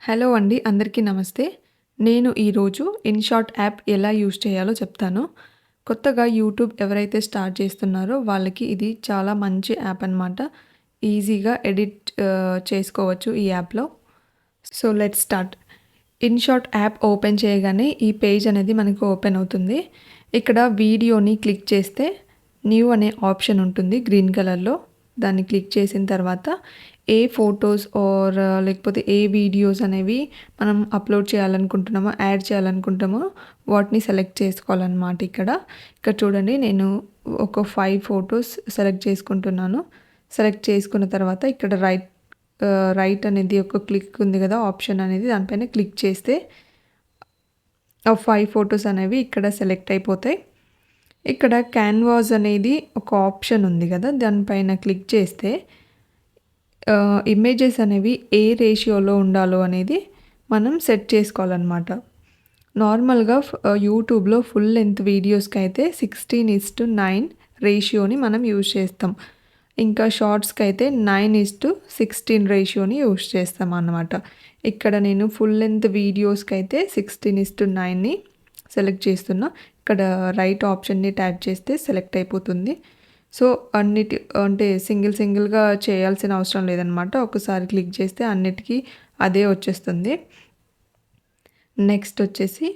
Hello అండి. అందరికీ నమస్తే. నేను ఈరోజు ఇన్‌షాట్ యాప్ ఎలా యూజ్ చేయాలో చెప్తాను. కొత్తగా యూట్యూబ్ ఎవరైతే స్టార్ట్ చేస్తున్నారో వాళ్ళకి ఇది చాలా మంచి యాప్ అనమాట. ఈజీగా ఎడిట్ చేసుకోవచ్చు ఈ యాప్‌లో. So, let's start. INSAT app open చేయగానే ఈ పేజ్ అనేది మనకు ఓపెన్ అవుతుంది. ఇక్కడ వీడియోని క్లిక్ చేస్తే న్యూ అనే ఆప్షన్ ఉంటుంది గ్రీన్ కలర్‌లో. దాన్ని క్లిక్ చేసిన తర్వాత ఏ ఫోటోస్ లేకపోతే ఏ వీడియోస్ అనేవి మనం అప్లోడ్ చేయాలనుకుంటున్నామో, యాడ్ చేయాలనుకుంటామో వాటిని సెలెక్ట్ చేసుకోవాలన్నమాట ఇక్కడ. ఇక్కడ చూడండి, నేను ఒక 5 ఫోటోస్ సెలెక్ట్ చేసుకుంటున్నాను. సెలెక్ట్ చేసుకున్న తర్వాత ఇక్కడ రైట్ అనేది ఒక క్లిక్ ఉంది కదా, ఆప్షన్ అనేది, దానిపైన క్లిక్ చేస్తే ఆ 5 ఫోటోస్ అనేవి ఇక్కడ సెలెక్ట్ అయిపోతాయి. ఇక్కడ క్యాన్వాస్ అనేది ఒక ఆప్షన్ ఉంది కదా, దానిపైన క్లిక్ చేస్తే ఇమేజెస్ అనేవి ఏ రేషియోలో ఉండాలో అనేది మనం సెట్ చేసుకోవాలన్నమాట. నార్మల్గా యూట్యూబ్లో ఫుల్ లెంత్ వీడియోస్కి అయితే 16:9 రేషియోని మనం యూజ్ చేస్తాం. ఇంకా షార్ట్స్కి అయితే 9:16 రేషియోని యూజ్ చేస్తాం అన్నమాట. ఇక్కడ నేను ఫుల్ లెంత్ వీడియోస్కి అయితే 16:9ని సెలెక్ట్ చేస్తున్నా. ఇక్కడ రైట్ ఆప్షన్ని ట్యాప్ చేస్తే సెలెక్ట్ అయిపోతుంది. సో, అంటే సింగిల్గా చేయాల్సిన అవసరం లేదనమాట. ఒకసారి క్లిక్ చేస్తే అన్నిటికీ అదే వచ్చేస్తుంది. నెక్స్ట్ వచ్చేసి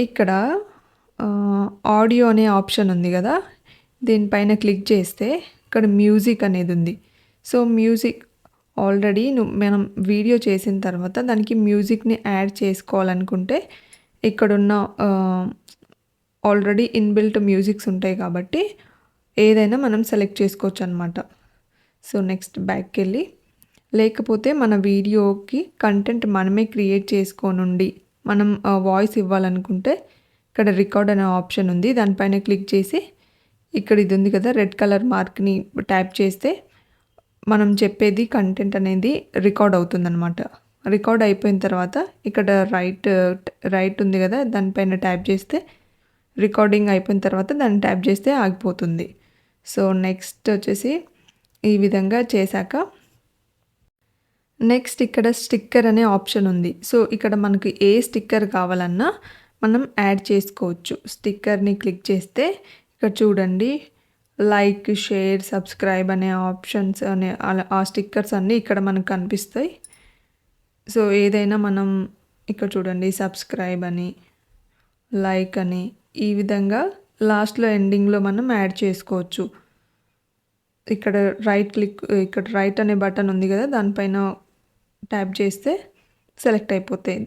ఇక్కడ ఆడియో అనే ఆప్షన్ ఉంది కదా, దీనిపైన క్లిక్ చేస్తే ఇక్కడ మ్యూజిక్ అనేది ఉంది. సో, మ్యూజిక్ ఆల్రెడీ మనం వీడియో చేసిన తర్వాత దానికి మ్యూజిక్ని యాడ్ చేసుకోవాలనుకుంటే ఇక్కడున్న ఆల్రెడీ ఇన్‌బిల్ట్ మ్యూజిక్స్ ఉంటాయి కాబట్టి ఏదైనా మనం సెలెక్ట్ చేసుకోవచ్చు అనమాట. సో, నెక్స్ట్ బ్యాక్‌కెళ్ళి, లేకపోతే మన వీడియోకి కంటెంట్ మనమే క్రియేట్ చేసుకోనుండి మనం వాయిస్ ఇవ్వాలనుకుంటే ఇక్కడ రికార్డ్ అనే ఆప్షన్ ఉంది. దానిపైన క్లిక్ చేసి ఇక్కడ ఇది ఉంది కదా, రెడ్ కలర్ మార్క్ని ట్యాప్ చేస్తే మనం చెప్పేది కంటెంట్ అనేది రికార్డ్ అవుతుందన్నమాట. రికార్డ్ అయిపోయిన తర్వాత ఇక్కడ రైట్ ఉంది కదా, దానిపైన ట్యాప్ చేస్తే రికార్డింగ్ అయిపోయిన తర్వాత దాన్ని ట్యాప్ చేస్తే ఆగిపోతుంది. సో, నెక్స్ట్ వచ్చేసి ఈ విధంగా చేశాక నెక్స్ట్ ఇక్కడ స్టిక్కర్ అనే ఆప్షన్ ఉంది. సో, ఇక్కడ మనకు ఏ స్టిక్కర్ కావాలన్నా మనం యాడ్ చేసుకోవచ్చు. స్టిక్కర్ని క్లిక్ చేస్తే ఇక్కడ చూడండి, లైక్, షేర్, సబ్స్క్రైబ్ అనే ఆప్షన్స్ అనే ఆ స్టిక్కర్స్ అన్నీ ఇక్కడ మనకు కనిపిస్తాయి. సో, ఏదైనా మనం ఇక్కడ చూడండి, సబ్స్క్రైబ్ అని, లైక్ అని, ఈ విధంగా లాస్ట్లో ఎండింగ్లో మనం యాడ్ చేసుకోవచ్చు. ఇక్కడ ఇక్కడ రైట్ అనే బటన్ ఉంది కదా, దానిపైన ట్యాప్ చేస్తే సెలెక్ట్ అయిపోతాయి.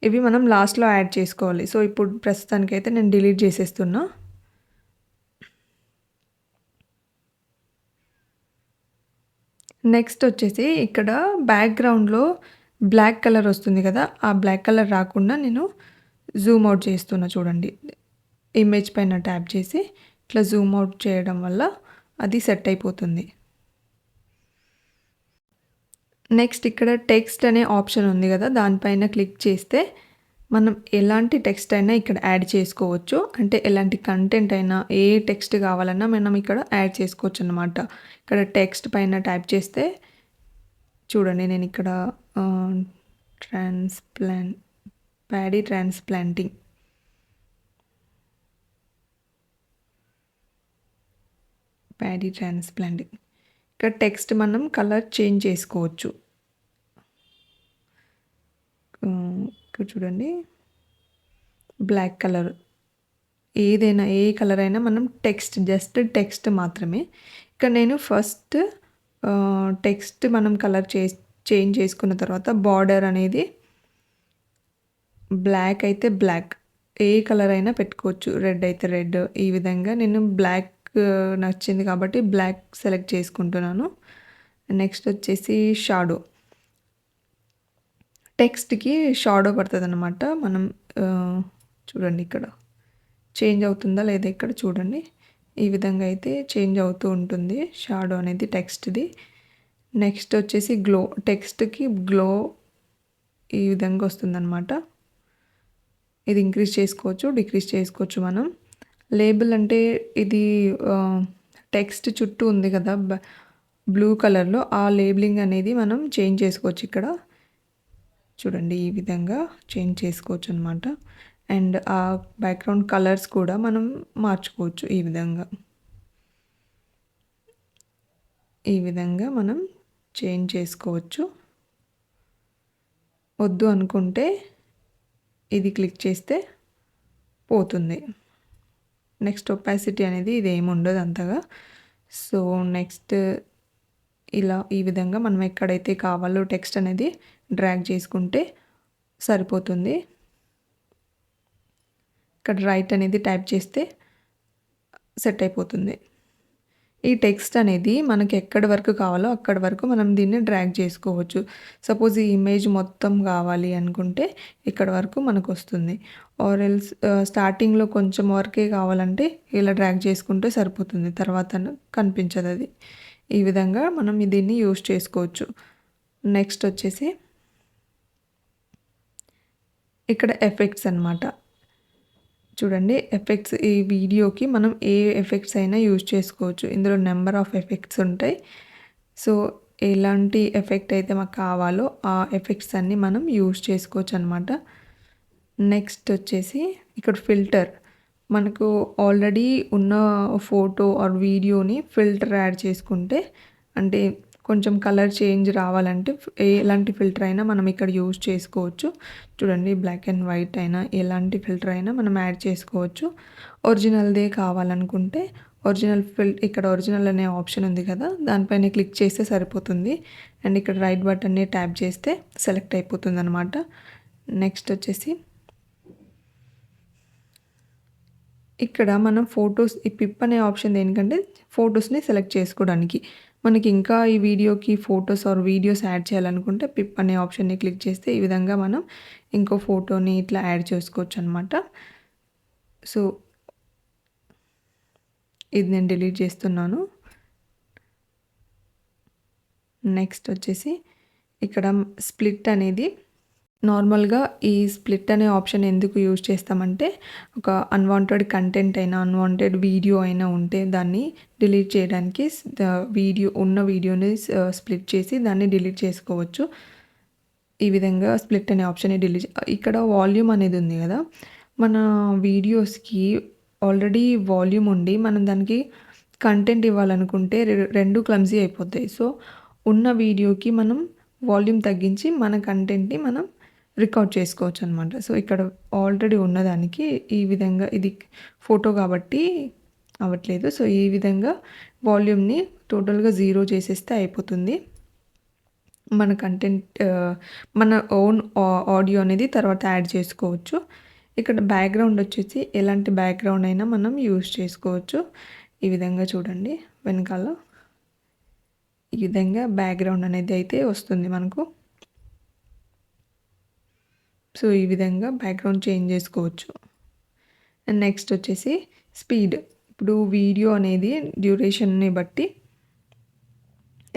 ఇవి మనం లాస్ట్లో యాడ్ చేసుకోవాలి. సో, ఇప్పుడు ప్రస్తుతానికైతే నేను డిలీట్ చేసేస్తున్నా. నెక్స్ట్ వచ్చేసి ఇక్కడ బ్యాక్గ్రౌండ్లో బ్లాక్ కలర్ వస్తుంది కదా, ఆ బ్లాక్ కలర్ రాకుండా నేను జూమ్ అవుట్ చేస్తున్నా. చూడండి, ఇమేజ్ పైన ట్యాప్ చేసి ఇట్లా జూమ్ అవుట్ చేయడం వల్ల అది సెట్ అయిపోతుంది. నెక్స్ట్ ఇక్కడ టెక్స్ట్ అనే ఆప్షన్ ఉంది కదా, దానిపైన క్లిక్ చేస్తే మనం ఎలాంటి టెక్స్ట్ అయినా ఇక్కడ యాడ్ చేసుకోవచ్చు. అంటే ఎలాంటి కంటెంట్ అయినా, ఏ టెక్స్ట్ కావాలన్నా మనం ఇక్కడ యాడ్ చేసుకోవచ్చు అన్నమాట. ఇక్కడ టెక్స్ట్ పైన ట్యాప్ చేస్తే చూడండి, నేను ఇక్కడ ప్యాడీ ట్రాన్స్ప్లాంటింగ్ ఇక్కడ టెక్స్ట్ మనం కలర్ చేంజ్ చేసుకోవచ్చు. ఇక్కడ చూడండి, బ్లాక్ కలర్, ఏదైనా ఏ కలర్ అయినా మనం జస్ట్ టెక్స్ట్ మాత్రమే. ఇక్కడ నేను ఫస్ట్ టెక్స్ట్ మనం కలర్ చేంజ్ చేసుకున్న తర్వాత బార్డర్ అనేది బ్లాక్ అయితే బ్లాక్, ఏ కలర్ అయినా పెట్టుకోవచ్చు. రెడ్ అయితే రెడ్, ఈ విధంగా నేను బ్లాక్ నచ్చింది కాబట్టి బ్లాక్ సెలెక్ట్ చేసుకుంటున్నాను. నెక్స్ట్ వచ్చేసి షాడో, టెక్స్ట్కి షాడో పడుతుంది అనమాట. మనం చూడండి, ఇక్కడ చేంజ్ అవుతుందా లేదా, ఇక్కడ చూడండి, ఈ విధంగా అయితే చేంజ్ అవుతూ ఉంటుంది షాడో అనేది టెక్స్ట్ది. నెక్స్ట్ వచ్చేసి గ్లో, టెక్స్ట్కి గ్లో ఈ విధంగా వస్తుందన్నమాట. ఇది ఇంక్రీజ్ చేసుకోవచ్చు, డిక్రీజ్ చేసుకోవచ్చు మనం. లేబుల్ అంటే ఇది టెక్స్ట్ చుట్టూ ఉంది కదా బ్లూ కలర్లో, ఆ లేబులింగ్ అనేది మనం చేంజ్ చేసుకోవచ్చు. ఇక్కడ చూడండి ఈ విధంగా చేంజ్ చేసుకోవచ్చు అనమాట. అండ్ ఆ బ్యాక్‌గ్రౌండ్ కలర్స్ కూడా మనం మార్చుకోవచ్చు ఈ విధంగా. ఈ విధంగా మనం చేంజ్ చేసుకోవచ్చు. వద్దు అనుకుంటే ఇది క్లిక్ చేస్తే పోతుంది. నెక్స్ట్ ఒపాసిటీ అనేది ఇదేమి ఉండదు అంతగా. సో నెక్స్ట్ ఇలా ఈ విధంగా మనం ఎక్కడైతే కావాలో టెక్స్ట్ అనేది డ్రాగ్ చేసుకుంటే సరిపోతుంది. ఇక్కడ రైట్ అనేది టైప్ చేస్తే సెట్ అయిపోతుంది. ఈ టెక్స్ట్ అనేది మనకి ఎక్కడి వరకు కావాలో అక్కడి వరకు మనం దీన్ని డ్రాగ్ చేసుకోవచ్చు. సపోజ్ ఈ ఇమేజ్ మొత్తం కావాలి అనుకుంటే ఇక్కడ వరకు మనకు వస్తుంది. ఆర్ ఎల్స్ స్టార్టింగ్లో కొంచెం వరకే కావాలంటే ఇలా డ్రాగ్ చేసుకుంటే సరిపోతుంది. తర్వాత కనిపించదు అది. ఈ విధంగా మనం దీన్ని యూజ్ చేసుకోవచ్చు. నెక్స్ట్ వచ్చేసి ఇక్కడ ఎఫెక్ట్స్ అన్నమాట. చూడండి ఎఫెక్ట్స్ ఈ వీడియోకి మనం ఏ ఎఫెక్ట్స్ అయినా యూజ్ చేసుకోవచ్చు. ఇందులో నెంబర్ ఆఫ్ ఎఫెక్ట్స్ ఉంటాయి. సో ఎలాంటి ఎఫెక్ట్ అయితే మాకు కావాలో ఆ ఎఫెక్ట్స్ అన్నీ మనం యూజ్ చేసుకోవచ్చు అనమాట. నెక్స్ట్ వచ్చేసి ఇక్కడ ఫిల్టర్, మనకు ఆల్రెడీ ఉన్న ఫోటో ఆర్ వీడియోని ఫిల్టర్ యాడ్ చేసుకుంటే, అంటే కొంచెం కలర్ చేంజ్ రావాలంటే ఎలాంటి ఫిల్టర్ అయినా మనం ఇక్కడ యూజ్ చేసుకోవచ్చు. చూడండి బ్లాక్ అండ్ వైట్ అయినా ఎలాంటి ఫిల్టర్ అయినా మనం యాడ్ చేసుకోవచ్చు. ఒరిజినల్దే కావాలనుకుంటే ఇక్కడ ఒరిజినల్ అనే ఆప్షన్ ఉంది కదా, దానిపైన క్లిక్ చేస్తే సరిపోతుంది. అండ్ ఇక్కడ రైట్ బటన్ని ట్యాప్ చేస్తే సెలెక్ట్ అయిపోతుంది అనమాట. నెక్స్ట్ వచ్చేసి ఇక్కడ మనం ఫొటోస్, ఈ పిప్ అనే ఆప్షన్ దేనికంటే ఫొటోస్ని సెలెక్ట్ చేసుకోవడానికి. మనకి ఇంకా ఈ వీడియోకి ఫొటోస్ ఆర్ వీడియోస్ యాడ్ చేయాలనుకుంటే పిప్ అనే ఆప్షన్ని క్లిక్ చేస్తే ఈ విధంగా మనం ఇంకో ఫోటోని ఇట్లా యాడ్ చేసుకోవచ్చు అనమాట. సో ఇది నేను డిలీట్ చేస్తున్నాను. నెక్స్ట్ వచ్చేసి ఇక్కడ స్ప్లిట్ అనేది, నార్మల్గా ఈ స్ప్లిట్ అనే ఆప్షన్ ఎందుకు యూజ్ చేస్తామంటే, ఒక అన్వాంటెడ్ కంటెంట్ అయినా అన్వాంటెడ్ వీడియో అయినా ఉంటే దాన్ని డిలీట్ చేయడానికి ఉన్న వీడియోని స్ప్లిట్ చేసి దాన్ని డిలీట్ చేసుకోవచ్చు. ఈ విధంగా స్ప్లిట్ అనే ఆప్షన్ ఇక్కడ వాల్యూమ్ అనేది ఉంది కదా, మన వీడియోస్కి ఆల్రెడీ వాల్యూమ్ ఉండి మనం దానికి కంటెంట్ ఇవ్వాలనుకుంటే రెండు క్లమ్జీ అయిపోతాయి. సో ఉన్న వీడియోకి మనం వాల్యూమ్ తగ్గించి మన కంటెంట్ని మనం రికార్డ్ చేసుకోవచ్చు అనమాట. సో ఇక్కడ ఆల్రెడీ ఉన్నదానికి ఈ విధంగా, ఇది ఫోటో కాబట్టి అవ్వట్లేదు. సో ఈ విధంగా వాల్యూమ్ని టోటల్గా 0 చేసేస్తే అయిపోతుంది. మన కంటెంట్ మన ఓన్ ఆడియో అనేది తర్వాత యాడ్ చేసుకోవచ్చు. ఇక్కడ బ్యాక్గ్రౌండ్ వచ్చేసి ఎలాంటి బ్యాక్గ్రౌండ్ అయినా మనం యూజ్ చేసుకోవచ్చు. ఈ విధంగా చూడండి వెనకాల ఈ విధంగా బ్యాక్గ్రౌండ్ అనేది అయితే వస్తుంది మనకు. సో ఈ విధంగా బ్యాక్గ్రౌండ్ చేంజ్ చేసుకోవచ్చు. అండ్ నెక్స్ట్ వచ్చేసి స్పీడ్. ఇప్పుడు వీడియో అనేది డ్యూరేషన్ని బట్టి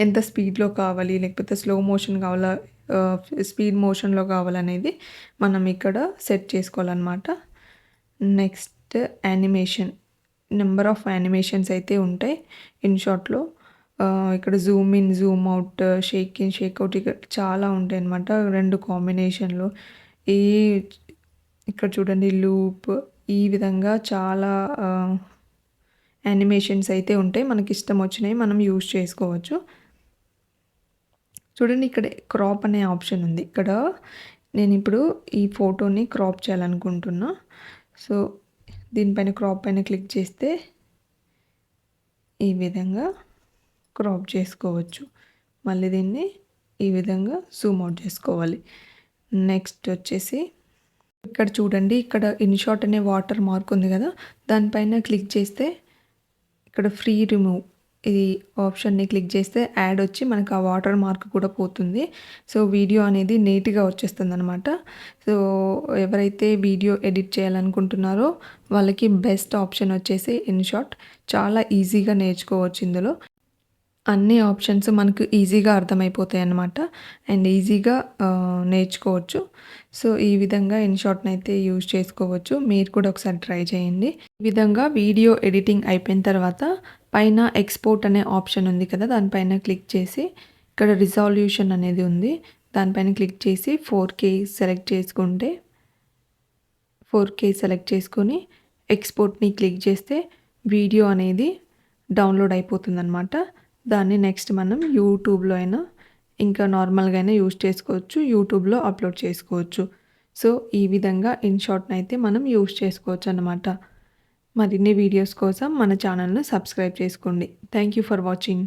ఎంత స్పీడ్లో కావాలి, లేకపోతే స్లో మోషన్ కావాలా, స్పీడ్ మోషన్లో కావాలనేది మనం ఇక్కడ సెట్ చేసుకోవాలన్నమాట. Next animation, number of animations అయితే ఉంటాయి ఇన్షాట్లో. ఇక్కడ zoom in, zoom out, shake in, shake out, ఇక్కడ చాలా ఉంటాయి అన్నమాట 2 కాంబినేషన్లో. ఇక్కడ చూడండి లూప్, ఈ విధంగా చాలా యానిమేషన్స్ అయితే ఉంటాయి. మనకి ఇష్టం వచ్చినవి మనం యూజ్ చేసుకోవచ్చు. చూడండి ఇక్కడ క్రాప్ అనే ఆప్షన్ ఉంది. ఇక్కడ నేను ఇప్పుడు ఈ ఫోటోని క్రాప్ చేయాలనుకుంటున్నా. సో దీనిపైన క్రాప్ పైన క్లిక్ చేస్తే ఈ విధంగా క్రాప్ చేసుకోవచ్చు. మళ్ళీ దీన్ని ఈ విధంగా జూమ్ అవుట్ చేసుకోవాలి. నెక్స్ట్ వచ్చేసి ఇక్కడ చూడండి, ఇక్కడ ఇన్షాట్ అనే వాటర్ మార్క్ ఉంది కదా, దానిపైన క్లిక్ చేస్తే ఇక్కడ ఫ్రీ రిమూవ్ ఈ ఆప్షన్ని క్లిక్ చేస్తే యాడ్ వచ్చి మనకు ఆ వాటర్ మార్క్ కూడా పోతుంది. సో వీడియో అనేది నీట్గా వచ్చేస్తుంది అనమాట. సో ఎవరైతే వీడియో ఎడిట్ చేయాలనుకుంటున్నారో వాళ్ళకి బెస్ట్ ఆప్షన్ వచ్చేసి ఇన్షాట్. చాలా ఈజీగా నేర్చుకోవచ్చు. ఇందులో అన్ని ఆప్షన్స్ మనకు ఈజీగా అర్థమైపోతాయి అన్నమాట. అండ్ ఈజీగా నేర్చుకోవచ్చు. సో ఈ విధంగా ఇన్షాట్ని అయితే యూజ్ చేసుకోవచ్చు. మీరు కూడా ఒకసారి ట్రై చేయండి. ఈ విధంగా వీడియో ఎడిటింగ్ అయిపోయిన తర్వాత పైన ఎక్స్పోర్ట్ అనే ఆప్షన్ ఉంది కదా, దానిపైన క్లిక్ చేసి ఇక్కడ రిజాల్యూషన్ అనేది ఉంది. దానిపైన క్లిక్ చేసి 4K సెలెక్ట్ చేసుకుంటే 4K సెలెక్ట్ చేసుకొని ఎక్స్‌పోర్ట్‌ని క్లిక్ చేస్తే వీడియో అనేది డౌన్‌లోడ్ అయిపోతుందనమాట. దాన్ని నెక్స్ట్ మనం యూట్యూబ్‌లో అయినా ఇంకా నార్మల్‌గా అయినా యూజ్ చేసుకోవచ్చు. యూట్యూబ్‌లో అప్‌లోడ్ చేసుకోవచ్చు. సో, ఈ విధంగా ఇన్‌షాట్‌నైతే మనం యూజ్ చేసుకోవచ్చనమాట. మరిన్ని వీడియోస్ కోసం మన ఛానల్‌ను సబ్స్క్రైబ్ చేసుకోండి. Thank you for watching.